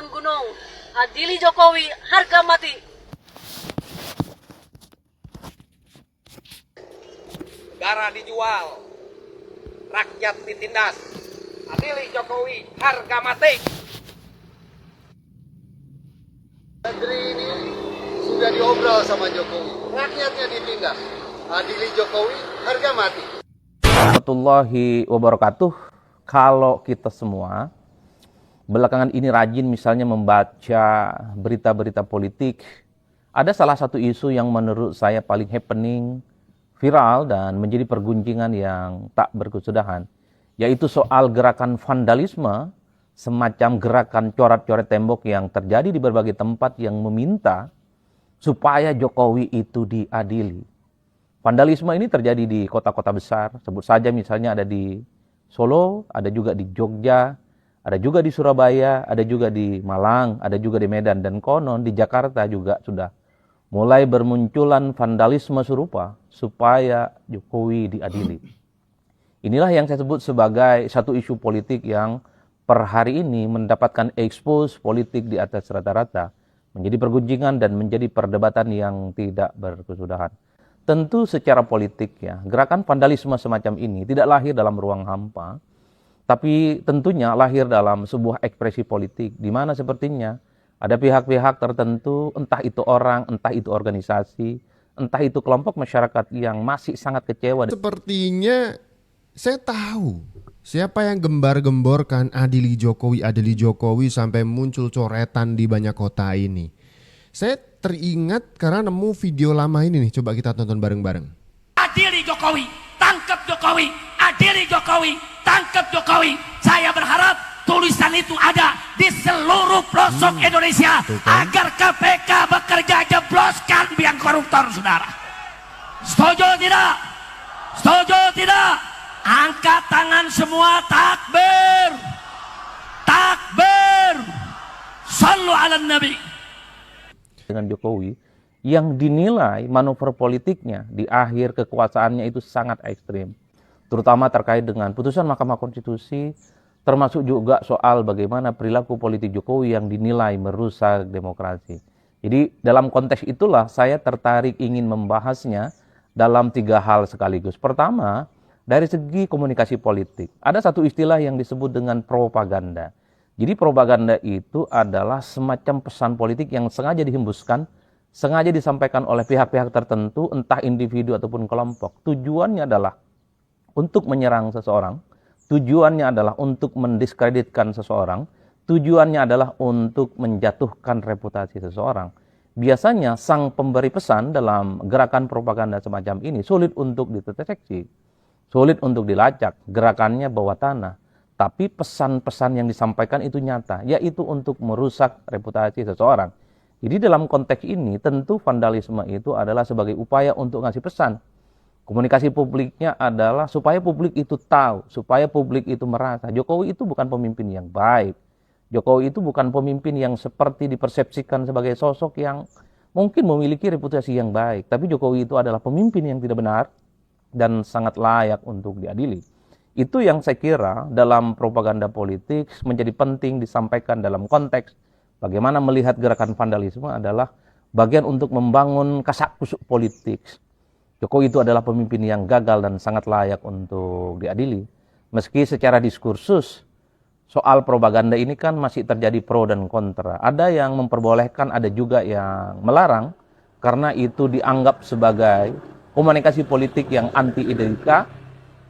turun gunung. Adili Jokowi, harga mati. Negara dijual, rakyat ditindas. Adili Jokowi, harga mati. Negeri ini sudah diobrol sama Jokowi, rakyatnya ditindas. Adili Jokowi, harga mati. Warahmatullahi wabarakatuh. Kalau kita semua belakangan ini rajin misalnya membaca berita-berita politik, ada salah satu isu yang menurut saya paling happening, viral dan menjadi pergunjingan yang tak berkesudahan, yaitu soal gerakan vandalisme, semacam gerakan coret-coret tembok yang terjadi di berbagai tempat yang meminta supaya Jokowi itu diadili. Vandalisme ini terjadi di kota-kota besar, sebut saja misalnya ada di Solo, ada juga di Jogja, ada juga di Surabaya, ada juga di Malang, ada juga di Medan, dan konon di Jakarta juga sudah mulai bermunculan vandalisme serupa supaya Jokowi diadili. Inilah yang saya sebut sebagai satu isu politik yang per hari ini mendapatkan expose politik di atas rata-rata, menjadi pergunjingan dan menjadi perdebatan yang tidak berkesudahan. Tentu secara politik ya, gerakan vandalisme semacam ini tidak lahir dalam ruang hampa, tapi tentunya lahir dalam sebuah ekspresi politik, di mana sepertinya ada pihak-pihak tertentu, entah itu orang, entah itu organisasi, entah itu kelompok masyarakat yang masih sangat kecewa. Sepertinya saya tahu siapa yang gembar-gemborkan adili Jokowi sampai muncul coretan di banyak kota ini. Saya teringat karena nemu video lama ini nih, coba kita tonton bareng-bareng. Adili Jokowi, tangkap Jokowi, adili Jokowi, tangkap Jokowi. Saya berharap tulisan itu ada di seluruh pelosok Indonesia agar KPK bekerja jebloskan biang koruptor, saudara. Setuju tidak? Setuju tidak? Angkat tangan semua, takbir. Takbir. Sallu ala Nabi. Dengan Jokowi yang dinilai manuver politiknya di akhir kekuasaannya itu sangat ekstrim, terutama terkait dengan putusan Mahkamah Konstitusi, termasuk juga soal bagaimana perilaku politik Jokowi yang dinilai merusak demokrasi. Jadi dalam konteks itulah saya tertarik ingin membahasnya dalam 3 hal sekaligus. Pertama, dari segi komunikasi politik, ada satu istilah yang disebut dengan propaganda. Jadi propaganda itu adalah semacam pesan politik yang sengaja dihembuskan, sengaja disampaikan oleh pihak-pihak tertentu, entah individu ataupun kelompok. Tujuannya adalah untuk menyerang seseorang, tujuannya adalah untuk mendiskreditkan seseorang, tujuannya adalah untuk menjatuhkan reputasi seseorang. Biasanya sang pemberi pesan dalam gerakan propaganda semacam ini sulit untuk dideteksi, sulit untuk dilacak, gerakannya bawah tanah. Tapi pesan-pesan yang disampaikan itu nyata, yaitu untuk merusak reputasi seseorang. Jadi dalam konteks ini tentu vandalisme itu adalah sebagai upaya untuk ngasih pesan. Komunikasi publiknya adalah supaya publik itu tahu, supaya publik itu merasa Jokowi itu bukan pemimpin yang baik. Jokowi itu bukan pemimpin yang seperti dipersepsikan sebagai sosok yang mungkin memiliki reputasi yang baik. Tapi Jokowi itu adalah pemimpin yang tidak benar dan sangat layak untuk diadili. Itu yang saya kira dalam propaganda politik menjadi penting disampaikan dalam konteks bagaimana melihat gerakan vandalisme adalah bagian untuk membangun kasak-kusuk politik. Jokowi itu adalah pemimpin yang gagal dan sangat layak untuk diadili. Meski secara diskursus soal propaganda ini kan masih terjadi pro dan kontra. Ada yang memperbolehkan, ada juga yang melarang karena itu dianggap sebagai komunikasi politik yang anti-etika,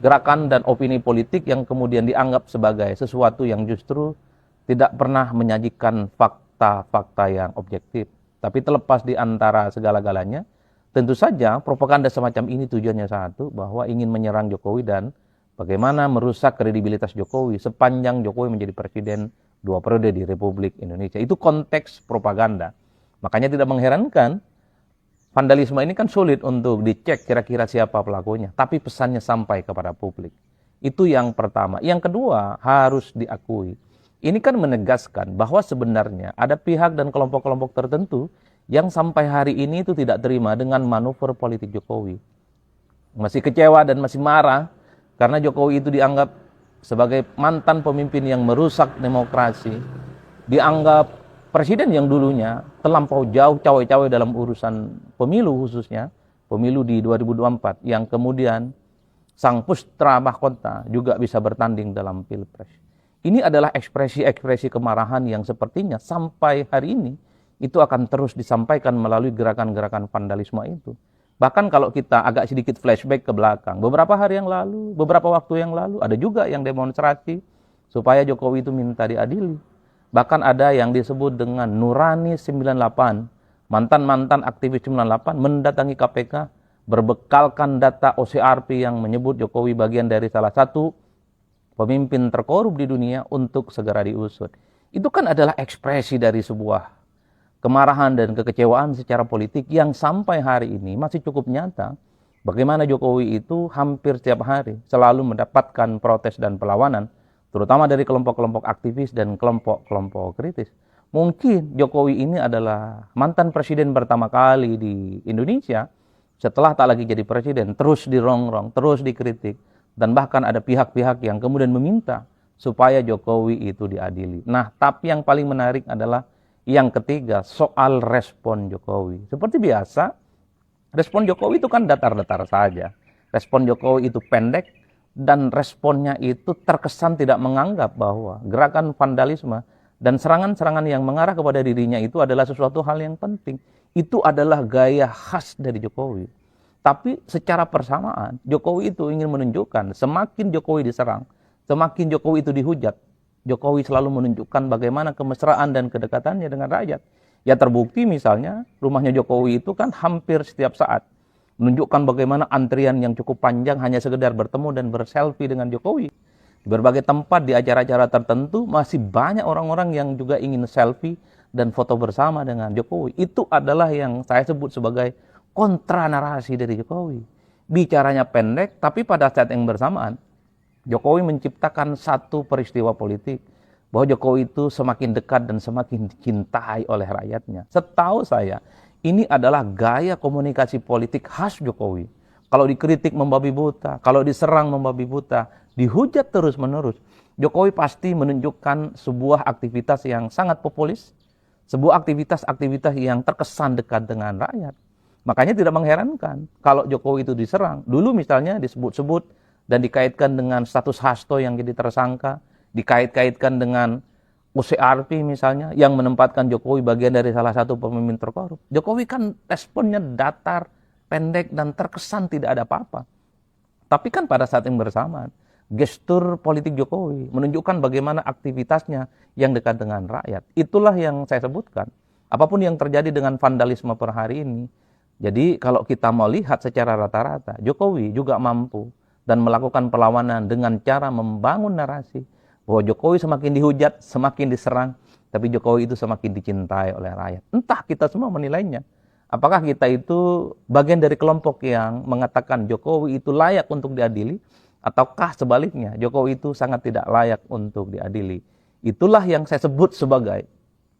gerakan dan opini politik yang kemudian dianggap sebagai sesuatu yang justru tidak pernah menyajikan fakta-fakta yang objektif. Tapi terlepas di antara segala-galanya, tentu saja propaganda semacam ini tujuannya satu, bahwa ingin menyerang Jokowi dan bagaimana merusak kredibilitas Jokowi sepanjang Jokowi menjadi presiden 2 periode di Republik Indonesia. Itu konteks propaganda. Makanya tidak mengherankan vandalisme ini kan sulit untuk dicek kira-kira siapa pelakunya, tapi pesannya sampai kepada publik. Itu yang pertama. Yang kedua, harus diakui. Ini kan menegaskan bahwa sebenarnya ada pihak dan kelompok-kelompok tertentu yang sampai hari ini itu tidak terima dengan manuver politik Jokowi. Masih kecewa dan masih marah karena Jokowi itu dianggap sebagai mantan pemimpin yang merusak demokrasi, dianggap presiden yang dulunya terlampau jauh cawe-cawe dalam urusan pemilu khususnya, pemilu di 2024, yang kemudian sang putra mahkota juga bisa bertanding dalam pilpres. Ini adalah ekspresi-ekspresi kemarahan yang sepertinya sampai hari ini itu akan terus disampaikan melalui gerakan-gerakan vandalisme itu. Bahkan kalau kita agak sedikit flashback ke belakang, beberapa hari yang lalu, beberapa waktu yang lalu, ada juga yang demonstrasi supaya Jokowi itu minta diadili. Bahkan ada yang disebut dengan Nurani 98, mantan-mantan aktivis 98 mendatangi KPK berbekalkan data OCRP yang menyebut Jokowi bagian dari salah satu pemimpin terkorup di dunia untuk segera diusut. Itu kan adalah ekspresi dari sebuah kemarahan dan kekecewaan secara politik yang sampai hari ini masih cukup nyata. Bagaimana Jokowi itu hampir setiap hari selalu mendapatkan protes dan perlawanan, terutama dari kelompok-kelompok aktivis dan kelompok-kelompok kritis. Mungkin Jokowi ini adalah mantan presiden pertama kali di Indonesia setelah tak lagi jadi presiden, terus dirongrong, terus dikritik, dan bahkan ada pihak-pihak yang kemudian meminta supaya Jokowi itu diadili. Nah, tapi yang paling menarik adalah yang ketiga, soal respon Jokowi. Seperti biasa, respon Jokowi itu kan datar-datar saja. Respon Jokowi itu pendek, dan responnya itu terkesan tidak menganggap bahwa gerakan vandalisme dan serangan-serangan yang mengarah kepada dirinya itu adalah sesuatu hal yang penting. Itu adalah gaya khas dari Jokowi. Tapi secara persamaan, Jokowi itu ingin menunjukkan semakin Jokowi diserang, semakin Jokowi itu dihujat, Jokowi selalu menunjukkan bagaimana kemesraan dan kedekatannya dengan rakyat. Ya terbukti misalnya, rumahnya Jokowi itu kan hampir setiap saat menunjukkan bagaimana antrian yang cukup panjang hanya sekedar bertemu dan berselfie dengan Jokowi. Di berbagai tempat, di acara-acara tertentu, masih banyak orang-orang yang juga ingin selfie dan foto bersama dengan Jokowi. Itu adalah yang saya sebut sebagai kontra narasi dari Jokowi. Bicaranya pendek, tapi pada saat yang bersamaan, Jokowi menciptakan satu peristiwa politik bahwa Jokowi itu semakin dekat dan semakin dicintai oleh rakyatnya. Setahu saya, ini adalah gaya komunikasi politik khas Jokowi. Kalau dikritik membabi buta, kalau diserang membabi buta, dihujat terus-menerus, Jokowi pasti menunjukkan sebuah aktivitas yang sangat populis, sebuah aktivitas-aktivitas yang terkesan dekat dengan rakyat. Makanya tidak mengherankan kalau Jokowi itu diserang. Dulu misalnya disebut-sebut dan dikaitkan dengan status Hasto yang jadi tersangka, dikait-kaitkan dengan OCRP misalnya, yang menempatkan Jokowi bagian dari salah satu pemimpin terkorup. Jokowi kan responnya datar, pendek, dan terkesan tidak ada apa-apa. Tapi kan pada saat yang bersamaan, gestur politik Jokowi menunjukkan bagaimana aktivitasnya yang dekat dengan rakyat. Itulah yang saya sebutkan. Apapun yang terjadi dengan vandalisme per hari ini, jadi kalau kita mau lihat secara rata-rata, Jokowi juga mampu dan melakukan perlawanan dengan cara membangun narasi bahwa Jokowi semakin dihujat, semakin diserang, tapi Jokowi itu semakin dicintai oleh rakyat. Entah kita semua menilainya. Apakah kita itu bagian dari kelompok yang mengatakan Jokowi itu layak untuk diadili, ataukah sebaliknya Jokowi itu sangat tidak layak untuk diadili. Itulah yang saya sebut sebagai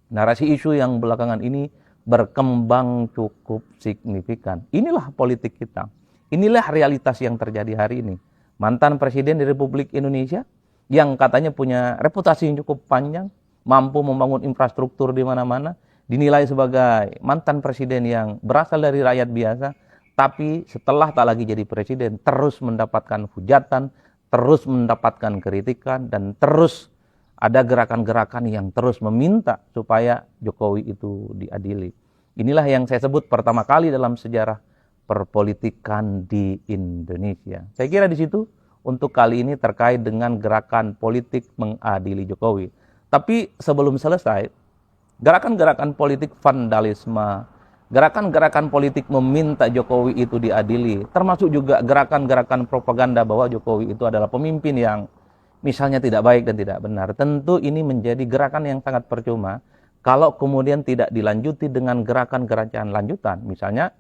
narasi isu yang belakangan ini berkembang cukup signifikan. Inilah politik kita. Inilah realitas yang terjadi hari ini. Mantan Presiden di Republik Indonesia yang katanya punya reputasi yang cukup panjang, mampu membangun infrastruktur di mana-mana, dinilai sebagai mantan presiden yang berasal dari rakyat biasa, tapi setelah tak lagi jadi presiden, terus mendapatkan hujatan, terus mendapatkan kritikan, dan terus ada gerakan-gerakan yang terus meminta supaya Jokowi itu diadili. Inilah yang saya sebut pertama kali dalam sejarah perpolitikan di Indonesia. Saya kira di situ untuk kali ini terkait dengan gerakan politik mengadili Jokowi. Tapi sebelum selesai, gerakan-gerakan politik vandalisme, gerakan-gerakan politik meminta Jokowi itu diadili, termasuk juga gerakan-gerakan propaganda bahwa Jokowi itu adalah pemimpin yang misalnya tidak baik dan tidak benar. Tentu ini menjadi gerakan yang sangat percuma kalau kemudian tidak dilanjuti dengan gerakan-gerakan lanjutan. Misalnya,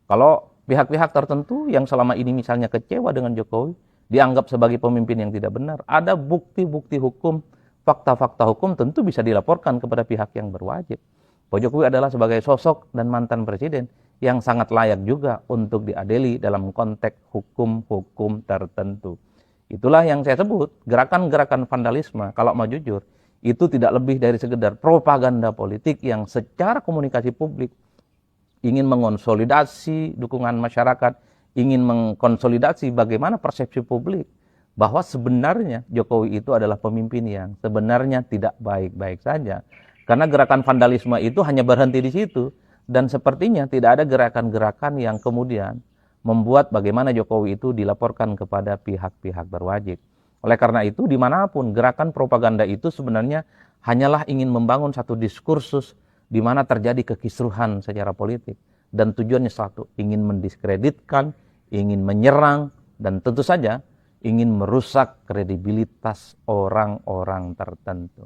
kalau pihak-pihak tertentu yang selama ini misalnya kecewa dengan Jokowi, dianggap sebagai pemimpin yang tidak benar, ada bukti-bukti hukum, fakta-fakta hukum tentu bisa dilaporkan kepada pihak yang berwajib. Bahwa Jokowi adalah sebagai sosok dan mantan presiden yang sangat layak juga untuk diadili dalam konteks hukum-hukum tertentu. Itulah yang saya sebut gerakan-gerakan vandalisme, kalau mau jujur, itu tidak lebih dari sekedar propaganda politik yang secara komunikasi publik ingin mengonsolidasi dukungan masyarakat, ingin mengkonsolidasi bagaimana persepsi publik bahwa sebenarnya Jokowi itu adalah pemimpin yang sebenarnya tidak baik-baik saja. Karena gerakan vandalisme itu hanya berhenti di situ, dan sepertinya tidak ada gerakan-gerakan yang kemudian membuat bagaimana Jokowi itu dilaporkan kepada pihak-pihak berwajib. Oleh karena itu, dimanapun gerakan propaganda itu sebenarnya hanyalah ingin membangun satu diskursus di mana terjadi kekisruhan secara politik. Dan tujuannya satu, ingin mendiskreditkan, ingin menyerang, dan tentu saja ingin merusak kredibilitas orang-orang tertentu.